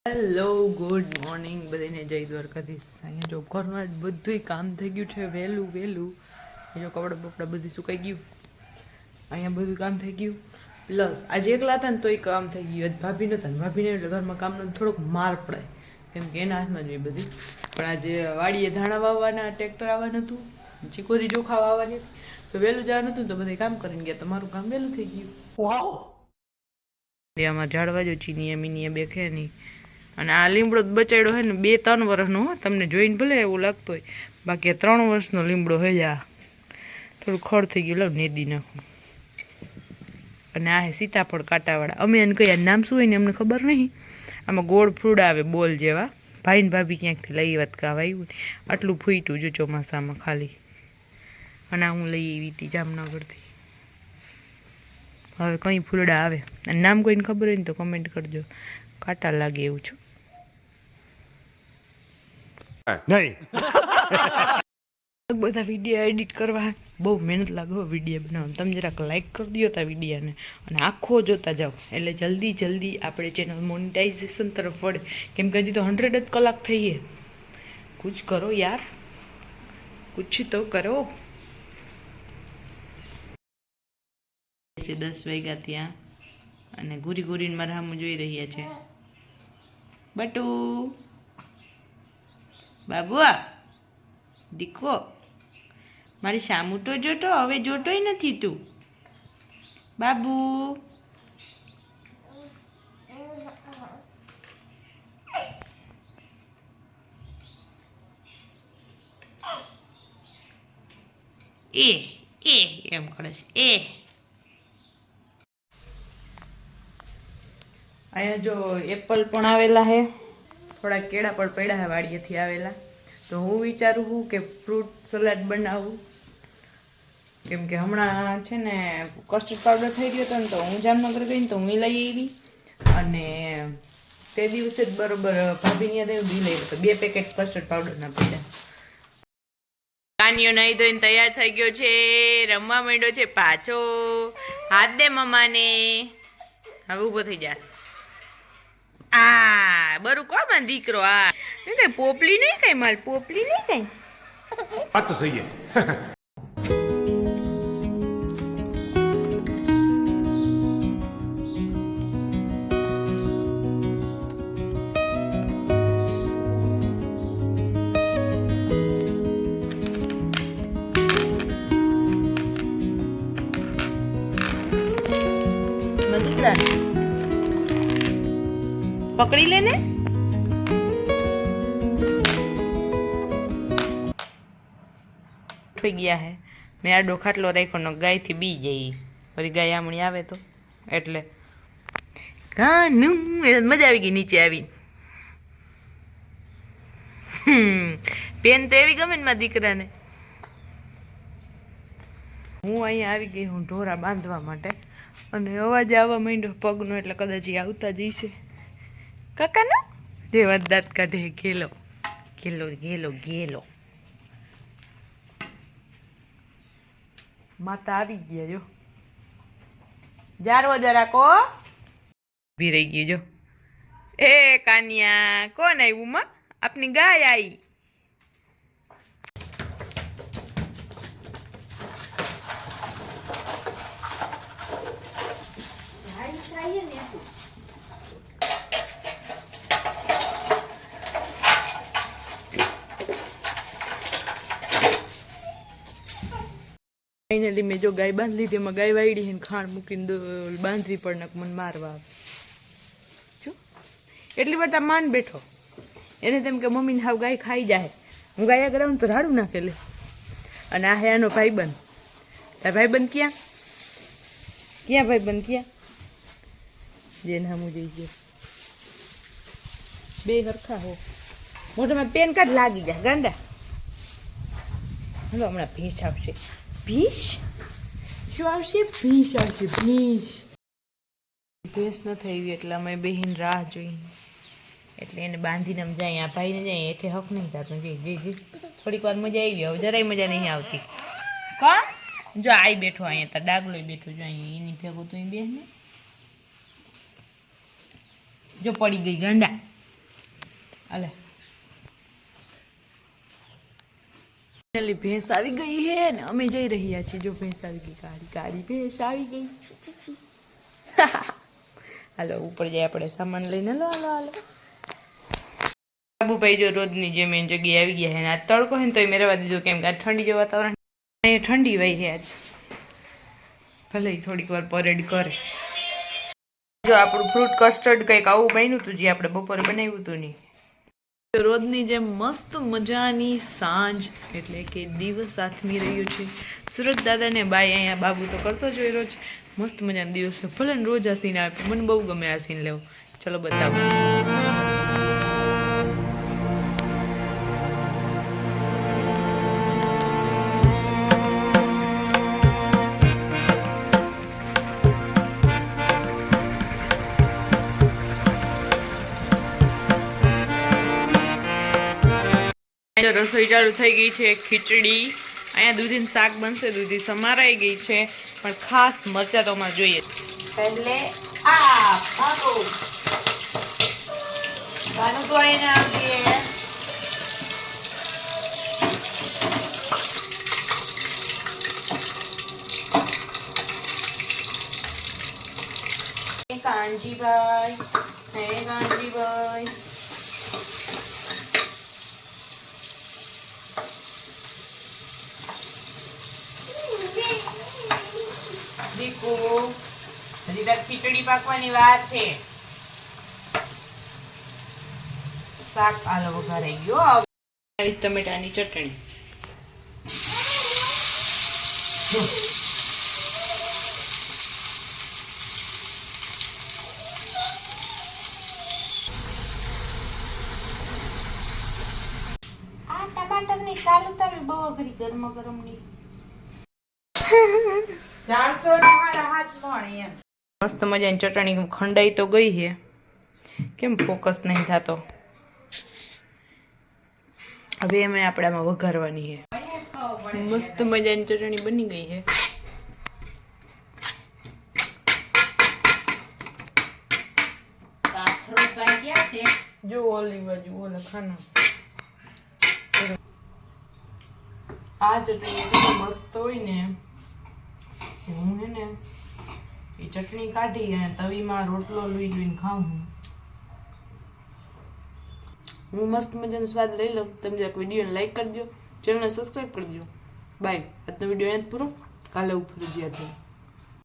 Hello good morning બધાને જય દ્વારકાધીશ. અહીંયા જો ઘરમાં જ બધુંય કામ થઈ ગયું છે વહેલું વહેલું. એ જો કપડાં બપડા બધું સુકાઈ ગયું, અહીંયા બધું કામ થઈ ગયું. પ્લસ આજે એકલા હતા ને તોય કામ થઈ ગયું. આજ ભાભી નહોતા ને ભાભીને એટલે ઘરમાં કામનો થોડોક માર પડે કેમ કે એના હાથમાં જ હોય બધી. પણ આજે વાડીએ ધાણા વાવવાના, ટ્રેક્ટર આવવાનું હતું, ચીકોરી ચોખા વાવવાની હતી, તો વહેલું જવાનું હતું તો બધા કામ કરીને ગયા. તમારું કામ વહેલું થઈ ગયું. વાવ આમાં ઝાડવા જો ચીનીયા મીનીયા બેખે નહીં. અને આ લીમડો બચાડ્યો હોય ને 2-3 વર્ષનો, તમને જોઈને ભલે એવું લાગતું હોય, બાકી 3 વર્ષનો લીમડો હોય. આ થોડું ખડ થઈ ગયું, લો નેદી નાખું. અને આ સીતાફળ કાંટાવાળા, અમે એને કયા નામ શું હોય ને અમને ખબર નહીં. આમાં ગોળ ફ્રૂટ આવે બોલ જેવા. ભાઈને ભાભી ક્યાંકથી લઈ વાત કાવ આવ્યું, આટલું ફૂટ્યું જો ચોમાસામાં ખાલી. અને આ હું લઈ આવી હતી જામનગરથી. હવે કંઈ ફૂલડા આવે અને નામ કોઈને ખબર હોય ને તો કમેન્ટ કરજો. કાંટા લાગે એવું છું નહીં. બધા વિડીયો એડિટ કરવા બહુ મહેનત લાગે વિડીયો બનાવવા. તમે જરાક લાઈક કરી દો તા વિડીયોને અને આખો જોતા જાઓ એટલે જલ્દી જલ્દી આપણે ચેનલ મોનેટાઇઝેશન તરફ વળે. કેમ કે હજી તો 100 જ કલાક થઈએ. કુછ કરો યાર, કુછ તો કરો. 10 વાગ્યા ત્યાં અને ઘૂરી ઘૂરીને મારા સામું જોઈ રહ્યા છે. બટુ બાબુ આ દીકો મારી સામું તો જોતો, હવે જોતોય નથી તું બાબુ. એ એ એમ કરે છે એ. અહીંયા જો એપલ પણ આવેલા છે, થોડા કેળા પણ પડ્યા છે વાડીએથી આવેલા. તો હું વિચારું છું કે ફ્રૂટ સલાડ બનાવું. કેમ કે હમણાં છે ને કસ્ટર્ડ પાવડર થઈ ગયો હતો ને, તો હું જામનગર ગઈ ને તો હું લઈ આવી. અને તે દિવસે જ બરોબર ભાભી ત્યાં થયું બી લઈ તો 2 પેકેટ કસ્ટર્ડ પાવડરના પડ્યા. કાનિયો નહીં ધોઈને તૈયાર થઈ ગયો છે, રમવા માંડ્યો છે પાછો. હાથ દે મમ્માને. હવે ઊભો થઈ જાય. આ બરું કોમાં દીકરો. આ કઈ પોપલી નહીં, કઈ માલ પોપલી નહીં કઈ. આ તો સહી હે. પકડી લે ને. થઈ ગયા હે. મેં આડો ખાટલો રાખ્યો ને ગાયથી બી જઈ. ફરી ગાય આમણી આવે તો એટલે કાનું મજા આવી ગઈ નીચે આવી. પેન તો એવી ગમે ને મારા દીકરાને. હું અહીંયા આવી ગઈ હું ઢોરા બાંધવા માટે, અને અવાજ આવવા માંડ્યો પગનો, એટલે કદાચ એ આવતા જઈશે. કાકા ના દેવા દાંત કાઢે. ઘેલો ઘેલો ઘેલો ઘેલો. માતા આવી ગયા જો. જારવો જરાકો ઉભી રહી ગઈ જો. એ કાનિયા કોણ આવ્યું માં? આપની ગાય આવી. ફાઇનલી મેં જો ગાય બાંધી લીધી. એમાં ગાય વાળી ને ખાણ મૂકીને બાંધવી પડે ને મને મારવા આવે. જો એટલી વાર માન બેઠો એને તેમ કે મમ્મીને હાવ ગાય ખાઈ જાય. હું ગાય આગળ આવું તો રાડું નાખે લે. અને આ હે આનો ભાઈબંધ. તાર ભાઈબંધ ક્યાં ક્યાં ભાઈબંધ ક્યાં? જેને હમું જઈ ગયો. બે હરખા હો. મોઢામાં પેન કાર્ડ લાગી જાય ગાંડા. હલો હમણાં ભેંસ આવશે. ભેંસ શું આવશે? ભેંસ આવશે. ભેંસ ન થઈ એટલે અમે બેહીને રાહ જોઈ. એટલે એને બાંધીને આમ જાય. આ ભાઈને જાય એટલે હક નહીં થતું. જી થોડીક વાર મજા આવી. હવે જરાય મજા નહીં આવતી. કોણ જો આઈ બેઠો અહીંયા, તાર ડાગલો બેઠો જો અહીંયા એની ભેગો તો બેન જો પડી ગઈ ગાંડા. અલે ફાઇનલી ભેંસ આવી ગઈ હે ને અમે જઈ રહ્યા છીએ. જો ભેંસ આવી ગઈ, કાળી કાળી ભેંસ આવી ગઈ. હાલો ઉપર જાય આપણે સામાન લઈને. હાલો હાલો બાબુભાઈ જો રોજની જેમ એની જગ્યાએ આવી ગયા છે. આ તડકો હે ને તોય મેં રહેવા દીધું, કેમ કે આ ઠંડી જેવું વાતાવરણ અહીંયા ઠંડી વહી છે આજ. ભલે થોડીક વાર પરેડ કરે. જો આપણું ફ્રૂટ કસ્ટર્ડ કંઈક આવું બન્યું હતું જે આપણે બપોરે બનાવ્યું હતું નહીં. રોજની જેમ મસ્ત મજાની સાંજ એટલે કે દિવસ આથમી રહ્યો છે. સુરત દાદાને બાય અહીંયા બાબુ તો કરતો જ હોય રોજ. મસ્ત મજાનો દિવસ છે. ભલે ને રોજ આ સીન આવે, મને બહુ ગમે આ સીન લેવો. ચલો બતાવો. રસોઈ ચાલુ થઈ ગઈ છે. ખીચડી અહીંયા દૂધીનું શાક બનશે. દૂધી સમારાઈ ગઈ છે, પણ ખાસ મરચા તો અમારે જોઈએ. પહેલે આ ભાનું તો આવીને આવજે. કાનજીભાઈ, હે કાનજીભાઈ. દીકુ હજી તાર ખીચડી પાકવાની વાર છે. શાક આલો વઘારાઈ ગયો. ટમેટાની ચટણી. આ ટમાટરની સાલ ઉતારવી બહુ અઘરી ગરમા ગરમની. મસ્ત મજાની ચટણી ખંડાઈ તો ગઈ છે. કેમ ફોકસ નહીં થતો? હવે એમ આપણે આમાં વઘારવાની છે. મસ્ત મજાની ચટણી બની ગઈ છે. જો ઓલી બાજુ ઓલા ખાના. આ ચટણી એટલી મસ્ત હોય ને, હું હે ને એ ચટણી કાઢી અને તવીમાં રોટલો લઈ જોઈને ખાઉં. હું મસ્ત મજાનો સ્વાદ લઈ લઉં. તમે જરાક વિડીયોને લાઈક કરજો, ચેનલને સબસ્ક્રાઈબ કરજો. બાય. આજનો વિડીયો અહીંયા જ પૂરો. કાલે ફરજિયાત નહીં.